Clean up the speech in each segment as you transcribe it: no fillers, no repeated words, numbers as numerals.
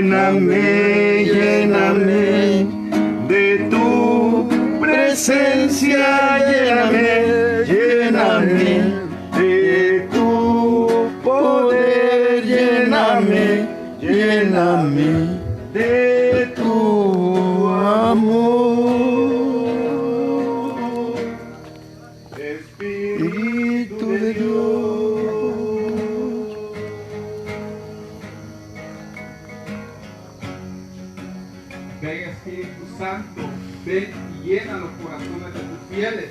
lléname, lléname de tu presencia, lléname, lléname de tu poder, lléname, lléname de tu amor, Espíritu de Dios. Ven, Espíritu Santo, ven y llena los corazones de tus fieles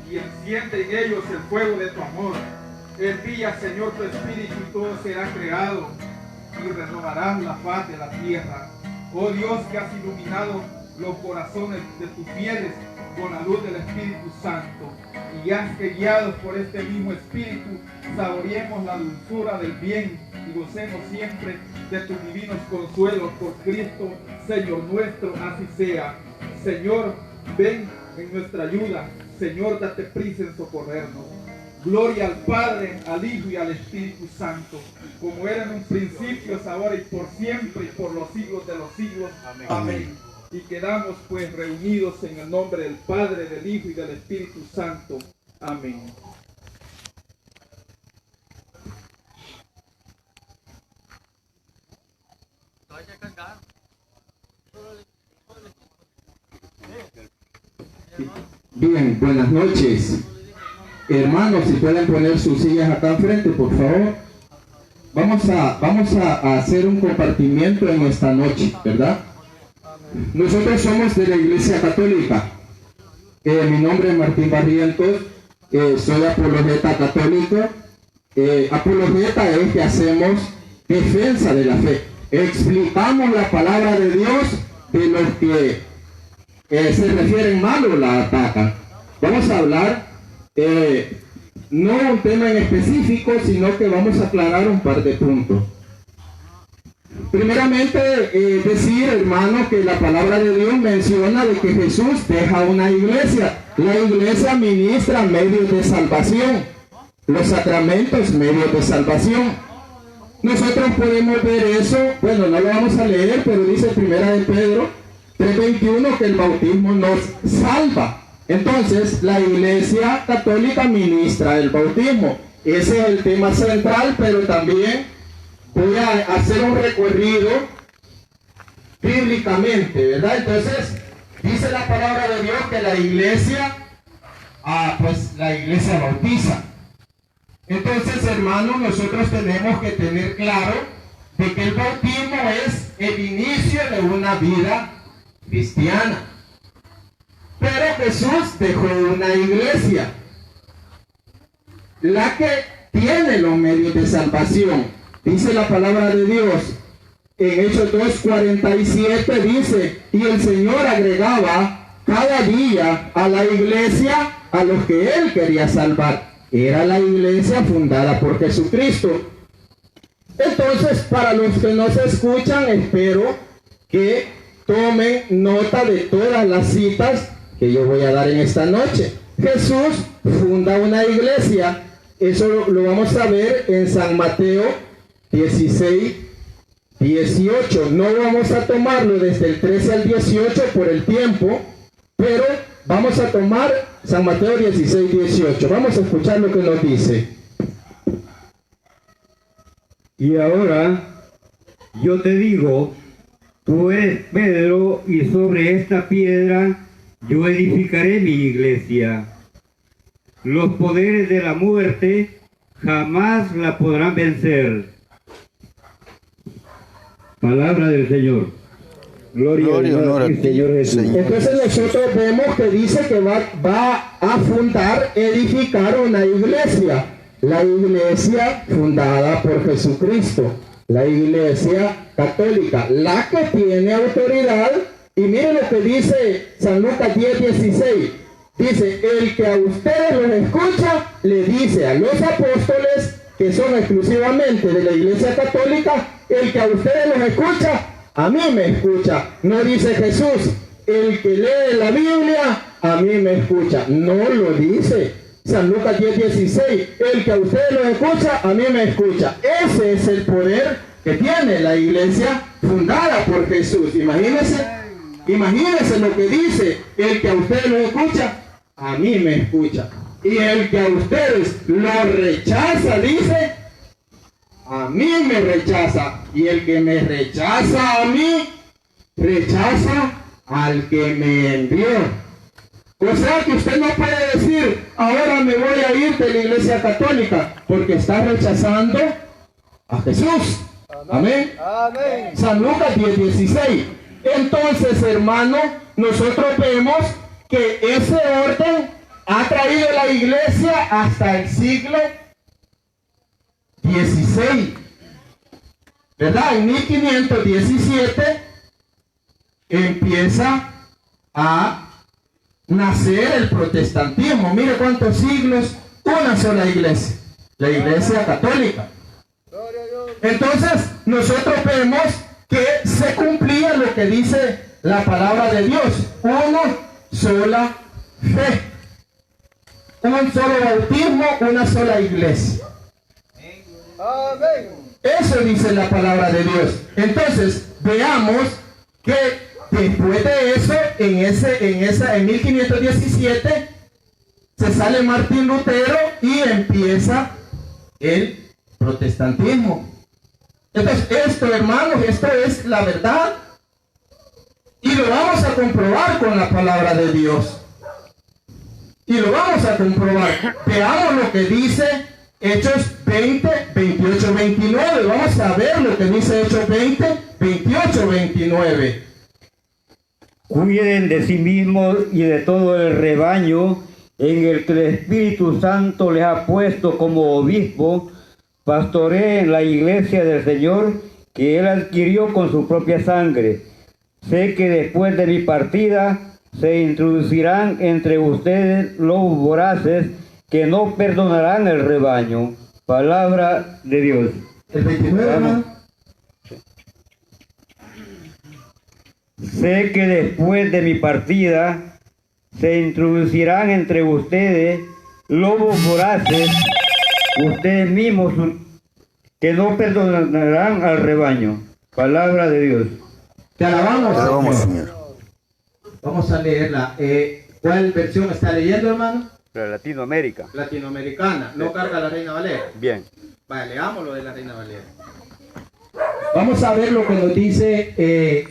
y enciende en ellos el fuego de tu amor. Envía, Señor, tu Espíritu y todo será creado y renovarás la faz de la tierra. Oh Dios, que has iluminado los corazones de tus fieles con la luz del Espíritu Santo, y haz que guiados por este mismo Espíritu saboreemos la dulzura del bien y gocemos siempre de tus divinos consuelos por Cristo, Señor nuestro, así sea. Señor, ven en nuestra ayuda. Señor, date prisa en socorrernos. Gloria al Padre, al Hijo y al Espíritu Santo, como era en un principio, es ahora y por siempre y por los siglos de los siglos. Amén. Amén. Y quedamos pues reunidos en el nombre del Padre, del Hijo y del Espíritu Santo. Amén. Bien, buenas noches. Hermanos, si pueden poner sus sillas acá enfrente, por favor. Vamos a hacer un compartimiento en esta noche, ¿verdad? Nosotros somos de la Iglesia Católica. Mi nombre es Martín Barrientos, soy apologeta católico. Apologeta es que hacemos defensa de la fe. Explicamos la palabra de Dios de los que se refieren mal o la atacan. Vamos a hablar no un tema en específico, sino que vamos a aclarar un par de puntos. Primeramente, decir, hermano, que la palabra de Dios menciona de que Jesús deja una iglesia. La iglesia ministra medios de salvación, los sacramentos, medios de salvación. Nosotros podemos ver eso, bueno, no lo vamos a leer, pero dice 1 de Pedro 3:21 que el bautismo nos salva. Entonces, la Iglesia Católica ministra el bautismo. Ese es el tema central, pero también voy a hacer un recorrido bíblicamente, ¿verdad? Entonces, dice la palabra de Dios que la Iglesia, la Iglesia bautiza. Entonces, hermanos, nosotros tenemos que tener claro de que el bautismo es el inicio de una vida cristiana. Pero Jesús dejó una iglesia, la que tiene los medios de salvación. Dice la palabra de Dios en Hechos 2:47, dice, y el Señor agregaba cada día a la iglesia a los que Él quería salvar. Era la iglesia fundada por Jesucristo. Entonces, para los que nos escuchan, espero que tomen nota de todas las citas que yo voy a dar en esta noche. Jesús funda una iglesia. Eso lo vamos a ver en San Mateo 16:18. No vamos a tomarlo desde el 13 al 18 por el tiempo, pero vamos a tomar San Mateo 16:18. Vamos a escuchar lo que nos dice. Y ahora yo te digo, tú eres Pedro, y sobre esta piedra yo edificaré mi iglesia. Los poderes de la muerte jamás la podrán vencer. Palabra del Señor. Gloria al Señor Jesús. Entonces nosotros vemos que dice que va a fundar, edificar una iglesia. La iglesia fundada por Jesucristo. La iglesia católica. La que tiene autoridad. Y miren lo que dice San Lucas 10:16. Dice, el que a ustedes los escucha, le dice a los apóstoles, que son exclusivamente de la iglesia católica, el que a ustedes los escucha, a mí me escucha. No dice Jesús, el que lee la Biblia, a mí me escucha. No lo dice. San Lucas 10:16, el que a ustedes los escucha, a mí me escucha. Ese es el poder que tiene la iglesia fundada por Jesús. Imagínense lo que dice: el que a ustedes lo escucha, a mí me escucha. Y el que a ustedes lo rechaza, dice, a mí me rechaza. Y el que me rechaza a mí, rechaza al que me envió. O sea que usted no puede decir, ahora me voy a ir de la iglesia católica, porque está rechazando a Jesús. Amén. Amén. San Lucas 10:16. Entonces, hermano, nosotros vemos que ese orden ha traído la iglesia hasta el siglo XVI. ¿Verdad? En 1517 empieza a nacer el protestantismo. Mire cuántos siglos, una sola iglesia, la iglesia católica. Entonces nosotros vemos que se cumplía lo que dice la palabra de Dios: una sola fe, un solo bautismo, una sola iglesia. Eso dice la palabra de Dios. Entonces veamos que después de eso, en 1517, se sale Martín Lutero y empieza el protestantismo. Entonces, esto, hermanos, esto es la verdad. Y lo vamos a comprobar con la palabra de Dios. Y lo vamos a comprobar. Veamos lo que dice Hechos 20, 28, 29. Vamos a ver lo que dice Hechos 20, 28, 29. Cuiden de sí mismos y de todo el rebaño en el que el Espíritu Santo les ha puesto como obispo. Pastoreen la iglesia del Señor que Él adquirió con su propia sangre. Sé que después de mi partida se introducirán entre ustedes lobos voraces que no perdonarán el rebaño. Palabra de Dios. El 29, hermano. Sé que después de mi partida se introducirán entre ustedes lobos voraces, ustedes mismos, que no perdonarán al rebaño. Palabra de Dios. Te alabamos, Alabamos, Señor. Señor. Vamos a leerla. ¿Cuál versión está leyendo, hermano? La Latinoamérica. Latinoamericana. No carga la Reina Valera. Bien. Vale, leamos lo de la Reina Valera. Vamos a ver lo que nos dice.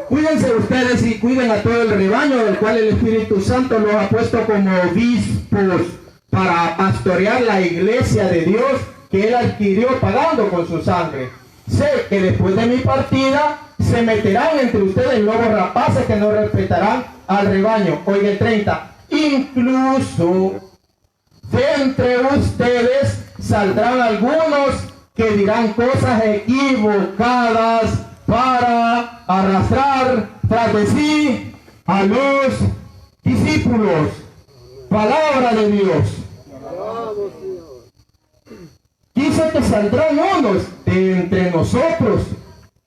Cuídense ustedes y cuiden a todo el rebaño del cual el Espíritu Santo los ha puesto como obispos para pastorear la iglesia de Dios que Él adquirió pagando con su sangre. Sé que después de mi partida se meterán entre ustedes lobos rapaces que no respetarán al rebaño. Oiga el 30. Incluso de entre ustedes saldrán algunos que dirán cosas equivocadas para arrastrar tras de sí a los discípulos. Palabra de Dios. Dice que saldrán unos de entre nosotros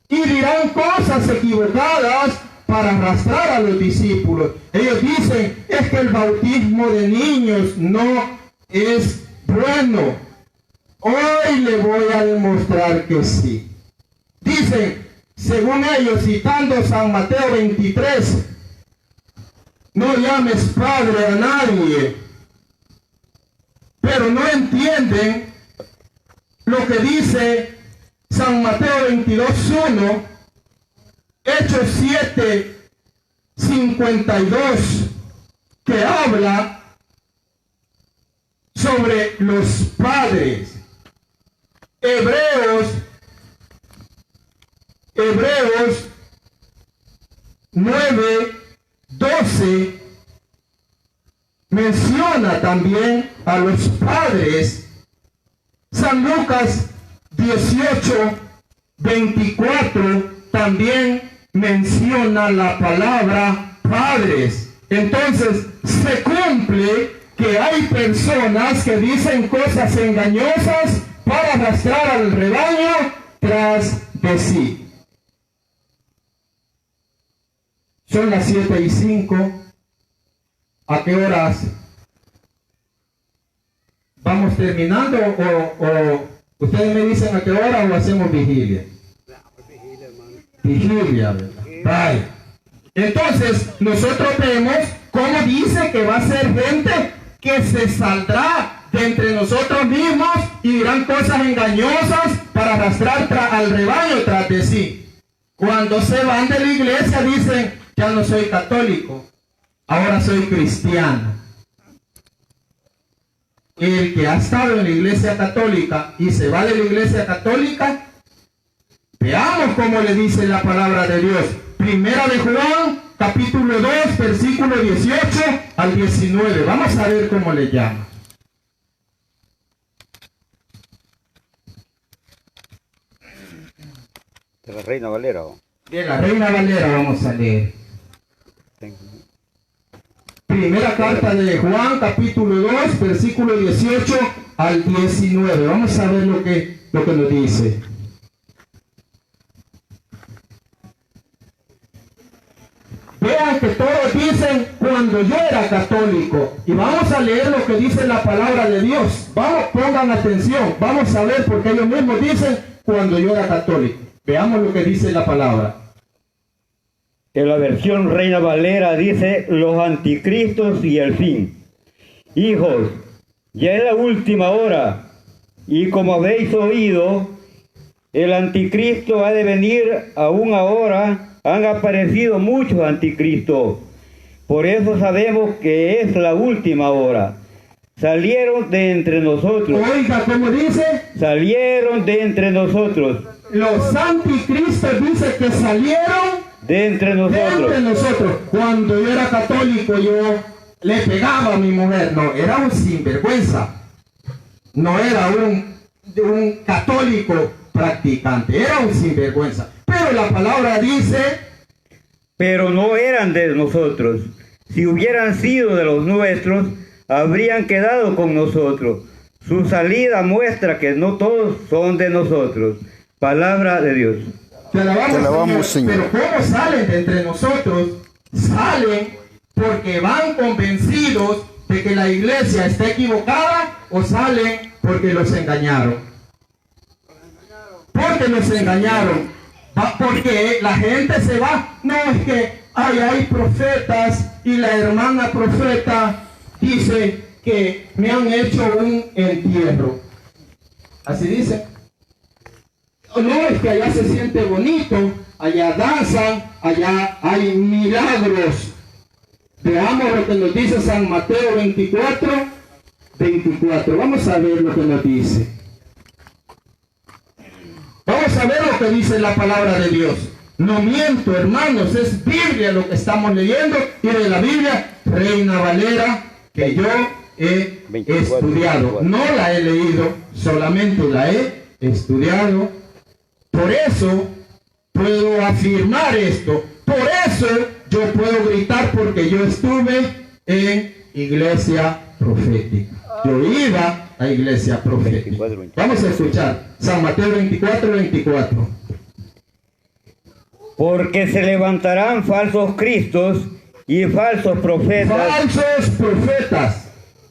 y dirán cosas equivocadas para arrastrar a los discípulos. Ellos dicen, es que el bautismo de niños no es bueno. Hoy le voy a demostrar que sí. Dicen, según ellos, citando San Mateo 23, no llames padre a nadie, pero no entienden lo que dice San Mateo 22:1, Hechos 7:52, que habla sobre los padres. Hebreos 9:12 menciona también a los padres. San Lucas 18:24 también menciona la palabra padres. Entonces se cumple que hay personas que dicen cosas engañosas para arrastrar al rebaño tras de sí. Son las 7:05. ¿A qué horas vamos terminando Ustedes me dicen a qué hora o hacemos vigilia. Vigilia, ¿verdad? Vaya. Entonces, nosotros vemos cómo dice que va a ser gente que se saldrá de entre nosotros mismos y dirán cosas engañosas para arrastrar al rebaño tras de sí. Cuando se van de la iglesia dicen, ya no soy católico, ahora soy cristiano. El que ha estado en la iglesia católica y se va de la iglesia católica, veamos cómo le dice la palabra de Dios. Primera de Juan, capítulo 2, versículo 18 al 19. Vamos a ver cómo le llama. De la Reina Valera. De la Reina Valera vamos a leer. Primera carta de Juan, capítulo 2, versículo 18 al 19. Vamos a ver lo que nos dice. Vean que todos dicen cuando yo era católico. Y vamos a leer lo que dice la palabra de Dios. Vamos, pongan atención. Vamos a ver porque ellos mismos dicen cuando yo era católico. Veamos lo que dice la palabra. En la versión Reina Valera dice los anticristos y el fin. Hijos, ya es la última hora, y como habéis oído, el anticristo ha de venir aún ahora. Han aparecido muchos anticristos. Por eso sabemos que es la última hora. Salieron de entre nosotros. Oiga, ¿cómo dice? Salieron de entre nosotros. Los anticristos dice que salieron De entre nosotros. Cuando yo era católico, yo le pegaba a mi mujer. No, era un sinvergüenza. No era un católico practicante. Era un sinvergüenza. Pero la palabra dice... Pero no eran de nosotros. Si hubieran sido de los nuestros, habrían quedado con nosotros. Su salida muestra que no todos son de nosotros. Palabra de Dios. Te alabamos, Señor. Pero ¿cómo salen de entre nosotros? Salen porque van convencidos de que la iglesia está equivocada, o salen porque los engañaron. Porque los engañaron. Porque la gente se va. No, es que hay profetas y la hermana profeta dice que me han hecho un entierro. Así dice. No, es que allá se siente bonito, allá danzan, allá hay milagros. Veamos lo que nos dice San Mateo 24. Vamos a ver lo que nos dice. Vamos a ver lo que dice la palabra de Dios. No miento, hermanos, es Biblia lo que estamos leyendo, y de la Biblia Reina Valera, que yo he estudiado. No la he leído, solamente la he estudiado. Por eso puedo afirmar esto. Por eso yo puedo gritar, porque yo estuve en iglesia profética. Yo iba a iglesia profética. Vamos a escuchar San Mateo 24. Porque se levantarán falsos cristos y falsos profetas. Falsos profetas.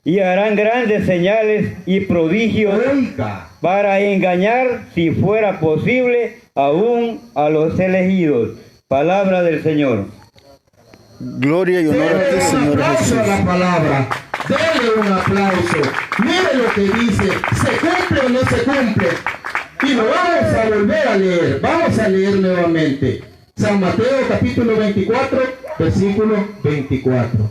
Y harán grandes señales y prodigios. Oiga. Para engañar, si fuera posible, aún a los elegidos. Palabra del Señor. Gloria y honor a ti, Señor Jesús. A la palabra. Dele un aplauso. Mire lo que dice. ¿Se cumple o no se cumple? Y lo vamos a volver a leer. Vamos a leer nuevamente. San Mateo capítulo 24, versículo 24.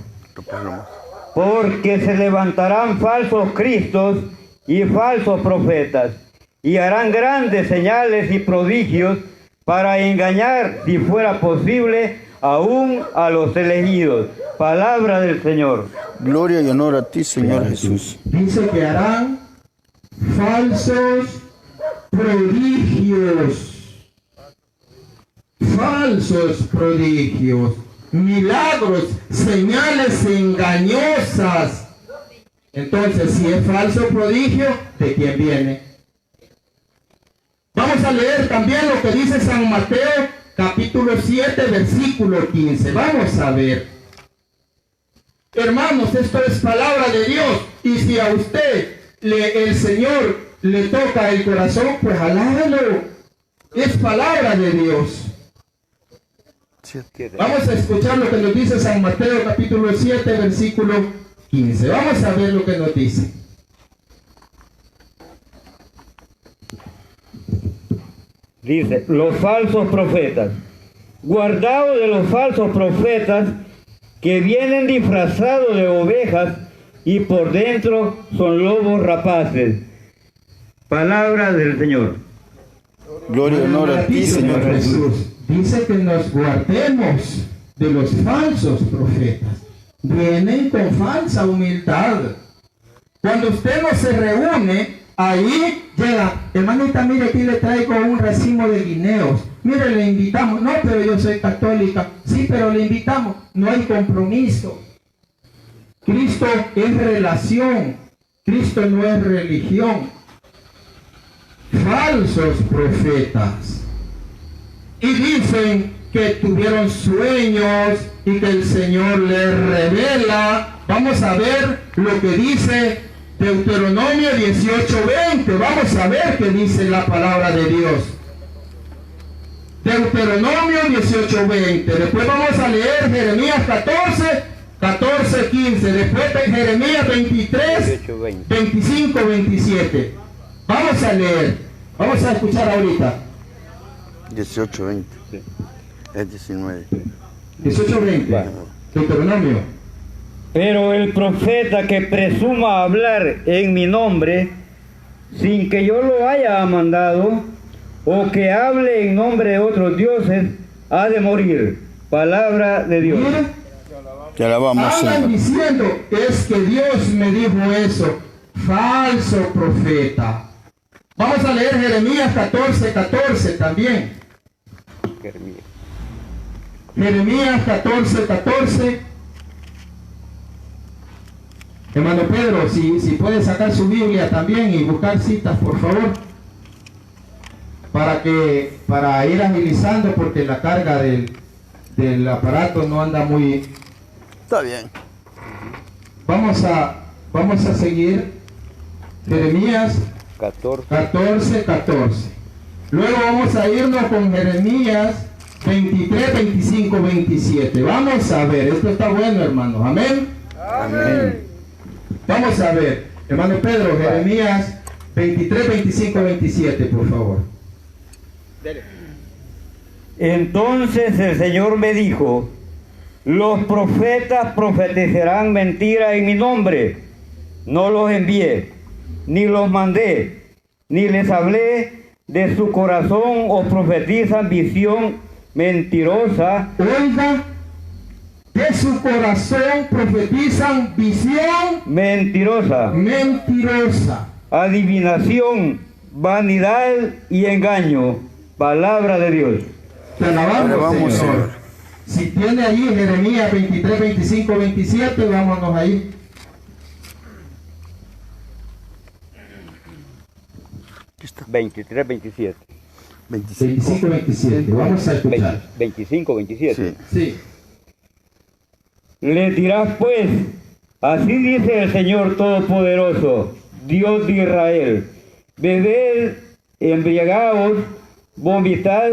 Porque se levantarán falsos cristos y falsos profetas, y harán grandes señales y prodigios para engañar, si fuera posible, aún a los elegidos. Palabra del Señor. Gloria y honor a ti, Señor Jesús. Dice que harán falsos prodigios. Falsos prodigios. Milagros, señales engañosas. Entonces, si es falso prodigio, ¿de quién viene? Vamos a leer también lo que dice San Mateo, capítulo 7, versículo 15. Vamos a ver. Hermanos, esto es palabra de Dios. Y si a usted el Señor le toca el corazón, pues alábelo. Es palabra de Dios. Vamos a escuchar lo que nos dice San Mateo capítulo 7, versículo 15. Vamos a ver lo que nos dice. Dice, los falsos profetas. Guardaos de los falsos profetas que vienen disfrazados de ovejas y por dentro son lobos rapaces. Palabra del Señor. Gloria y honor a ti, Señor Jesús. Dice que nos guardemos de los falsos profetas. Vienen con falsa humildad. Cuando usted no se reúne, ahí llega, hermanita, mire, aquí le traigo un racimo de guineos. Mire, le invitamos. No, pero yo soy católica. Sí, pero le invitamos. No hay compromiso. Cristo es relación. Cristo no es religión. Falsos profetas. Y dicen que tuvieron sueños y que el Señor les revela. Vamos a ver lo que dice Deuteronomio 18:20. Vamos a ver qué dice la palabra de Dios. Deuteronomio 18:20. Después vamos a leer Jeremías 14:15. Después de Jeremías 23, 25, 27. Vamos a leer. Vamos a escuchar ahorita. 18, 20. Es 19. 18:20. Deuteronomio. Pero el profeta que presuma hablar en mi nombre, sin que yo lo haya mandado, o que hable en nombre de otros dioses, ha de morir. Palabra de Dios. Mira, Te alabamos, hablan Señor. diciendo, es que Dios me dijo eso. Falso profeta. Vamos a leer Jeremías 14:14 también. Jeremías 14:14. Hermano Pedro, si puede sacar su Biblia también y buscar citas, por favor, para ir agilizando, porque la carga del aparato no anda muy. Está bien. Vamos a seguir Jeremías 14:14. Luego vamos a irnos con Jeremías 23, 25, 27. Vamos a ver, esto está bueno, hermanos. Amén. Amén. Vamos a ver, hermano Pedro, Jeremías 23, 25, 27, por favor. Entonces el Señor me dijo, los profetas profetizarán mentira en mi nombre. No los envié, ni los mandé, ni les hablé. De su corazón o profetizan visión mentirosa. Oiga, de su corazón profetizan visión Mentirosa. Adivinación, vanidad y engaño. Palabra de Dios. Te alabamos, Alabamos, Señor. Señor. Si tiene ahí Jeremías 23, 25, 27, vámonos ahí. Aquí está. 23, 27. 25, 27. Vamos a escuchar. 25, 27. Sí. Sí. Le dirás pues, así dice el Señor Todopoderoso, Dios de Israel, bebed, embriagaos, vomitad,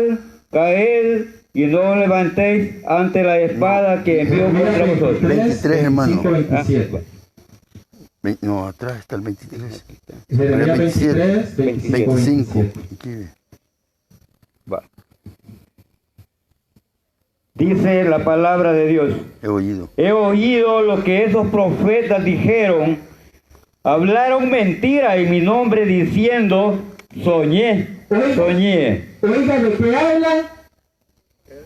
caed y no levantéis ante la espada que envió contra vosotros. 23, hermano. 25, 27. No, atrás está el 23. Jeremías 23, 25, 25. 27. Aquí. Va. Dice la palabra de Dios. He oído. He oído lo que esos profetas dijeron. Hablaron mentira en mi nombre diciendo, soñé. Oiga, ¿de qué hablan?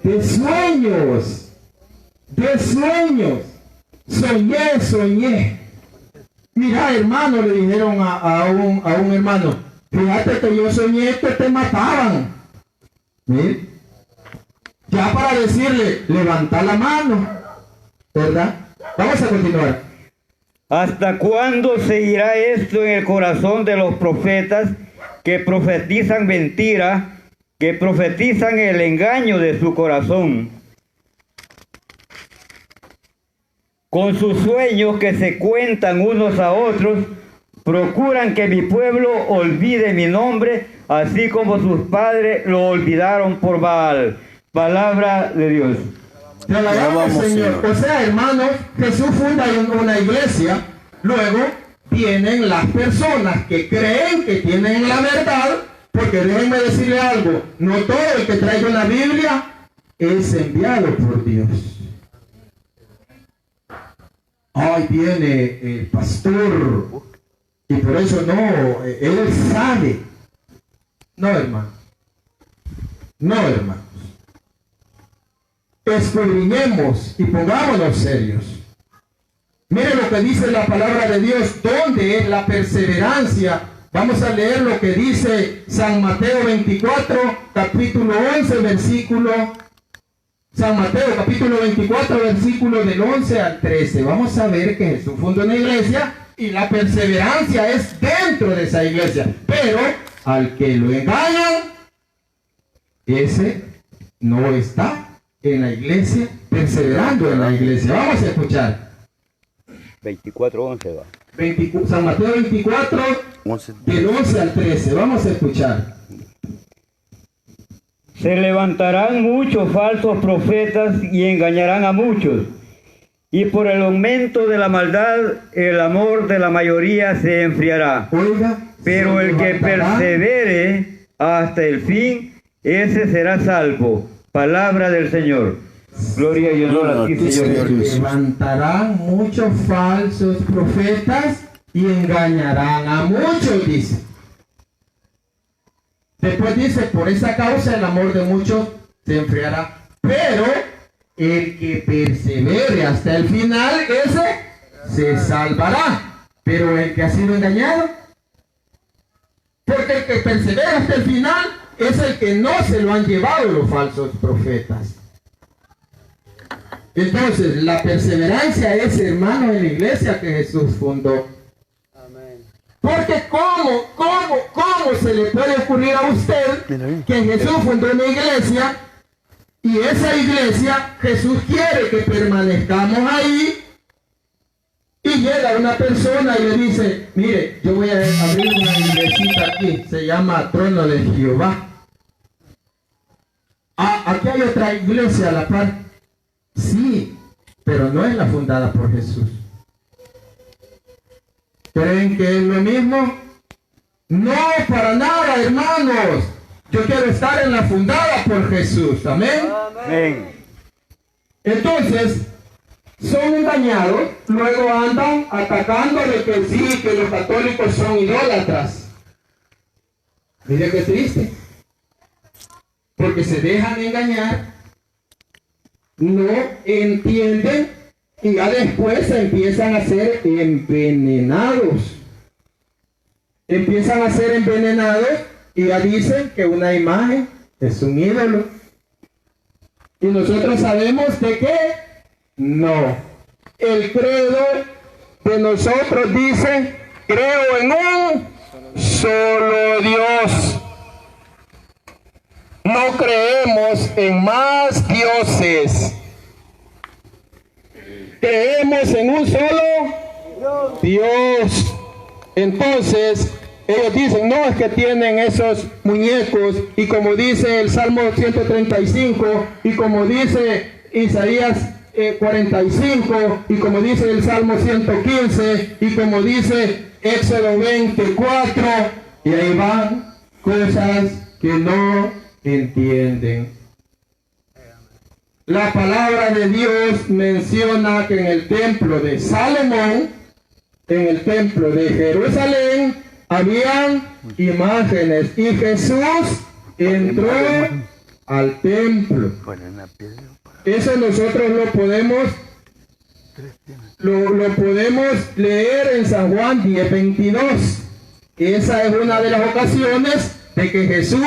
De sueños. Soñé. Mira, hermano, le dijeron a un hermano, fíjate que yo soñé que te mataban. ¿Sí? Ya para decirle, levanta la mano, ¿verdad? Vamos a continuar. ¿Hasta cuándo seguirá esto en el corazón de los profetas que profetizan mentira, que profetizan el engaño de su corazón? Con sus sueños que se cuentan unos a otros, procuran que mi pueblo olvide mi nombre, así como sus padres lo olvidaron por Baal. Palabra de Dios. Te alabamos, Señor. O sea, hermanos, Jesús funda una iglesia, luego vienen las personas que creen que tienen la verdad, porque déjenme decirle algo, no todo el que traiga una Biblia es enviado por Dios. Ay, viene el pastor y por eso no, él sabe. No, hermano. No, hermanos. Escudriñemos y pongámonos serios. Mire lo que dice la palabra de Dios, ¿dónde es la perseverancia? Vamos a leer lo que dice San Mateo 24, capítulo 11, versículo... San Mateo, capítulo 24, versículo del 11 al 13. Vamos a ver que Jesús fundó una iglesia y la perseverancia es dentro de esa iglesia. Pero al que lo engañan, ese no está en la iglesia, perseverando en la iglesia. Vamos a escuchar. 24:11 va. San Mateo 24, del 11 al 13. Vamos a escuchar. Se levantarán muchos falsos profetas y engañarán a muchos. Y por el aumento de la maldad, el amor de la mayoría se enfriará. Oiga, pero el que persevere hasta el fin, ese será salvo. Palabra del Señor. Gloria y honor a ti, Señor. Levantarán muchos falsos profetas y engañarán a muchos, dice. Después dice, por esa causa el amor de muchos se enfriará. Pero el que persevere hasta el final, ese se salvará. Pero el que ha sido engañado, porque el que persevera hasta el final es el que no se lo han llevado los falsos profetas. Entonces, la perseverancia es, hermano, en la iglesia que Jesús fundó. Porque ¿cómo se le puede ocurrir a usted que Jesús fundó una iglesia y esa iglesia Jesús quiere que permanezcamos ahí y llega una persona y le dice, mire, yo voy a abrir una iglesita aquí, se llama Trono de Jehová. Ah, aquí hay otra iglesia a la par. Sí, pero no es la fundada por Jesús. ¿Creen que es lo mismo? No, para nada, hermanos. Yo quiero estar en la fundada por Jesús. Amén. Amén. Entonces, son engañados, luego andan atacando de que sí, que los católicos son idólatras. Mire qué triste. Porque se dejan engañar, no entienden y ya después empiezan a ser envenenados. Empiezan a ser envenenados y ya dicen que una imagen es un ídolo. Y nosotros sabemos de qué. No. El credo de nosotros dice, creo en un solo Dios. No creemos en más dioses. Creemos en un solo Dios. Entonces, ellos dicen, no, es que tienen esos muñecos, y como dice el Salmo 135, y como dice Isaías 45, y como dice el Salmo 115, y como dice Éxodo 24, y ahí van cosas que no entienden. La palabra de Dios menciona que en el templo de Salomón, en el templo de Jerusalén, habían imágenes y Jesús entró al templo. Eso nosotros lo podemos leer en San Juan 10:22. Esa es una de las ocasiones de que Jesús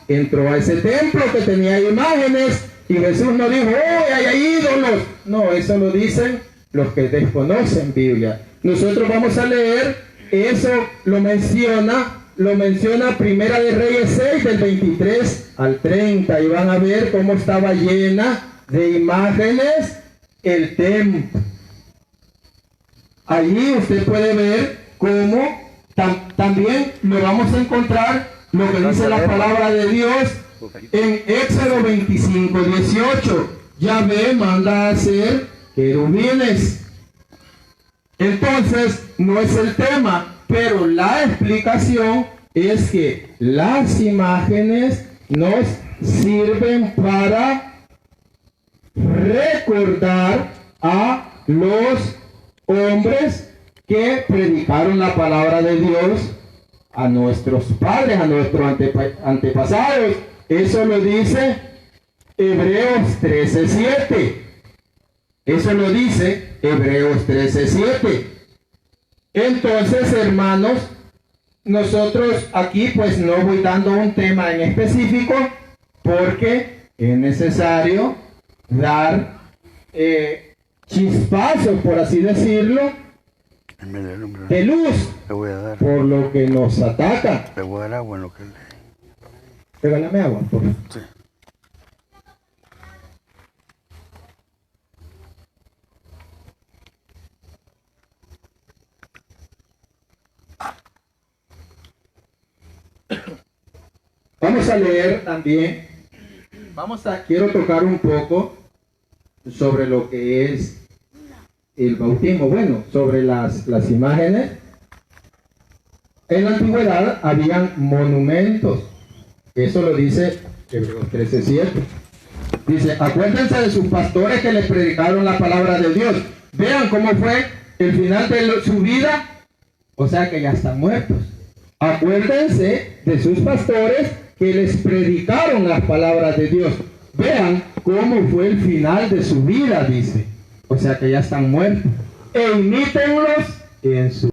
entró a ese templo que tenía imágenes y Jesús no dijo, ¡oh, hay ídolos! No, eso lo dicen los que desconocen Biblia. Nosotros vamos a leer, eso lo menciona Primera de Reyes 6, del 23 al 30, y van a ver cómo estaba llena de imágenes el templo. Allí usted puede ver cómo También lo vamos a encontrar lo que dice la palabra de Dios en Éxodo 25, 18. Yahvé manda a hacer querubines. Entonces, no es el tema, pero la explicación es que las imágenes nos sirven para recordar a los hombres que predicaron la palabra de Dios a nuestros padres, a nuestros antepasados. Eso lo dice Hebreos 13:7. Eso lo dice Hebreos 13:7. Entonces, hermanos, nosotros aquí pues no voy dando un tema en específico porque es necesario dar chispazos, por así decirlo, de luz Le voy a dar. por lo que nos ataca. Le voy a dar agua en lo que le... Regálame agua, por favor. Sí. Vamos a leer también, quiero tocar un poco sobre lo que es el bautismo, bueno, sobre las imágenes. En la antigüedad habían monumentos, eso lo dice Hebreos 13:7. Dice, acuérdense de sus pastores que les predicaron la palabra de Dios. Vean cómo fue el final de su vida, o sea que ya están muertos. Acuérdense de sus pastores que les predicaron las palabras de Dios. Vean cómo fue el final de su vida, dice. O sea que ya están muertos. E imítenlos en su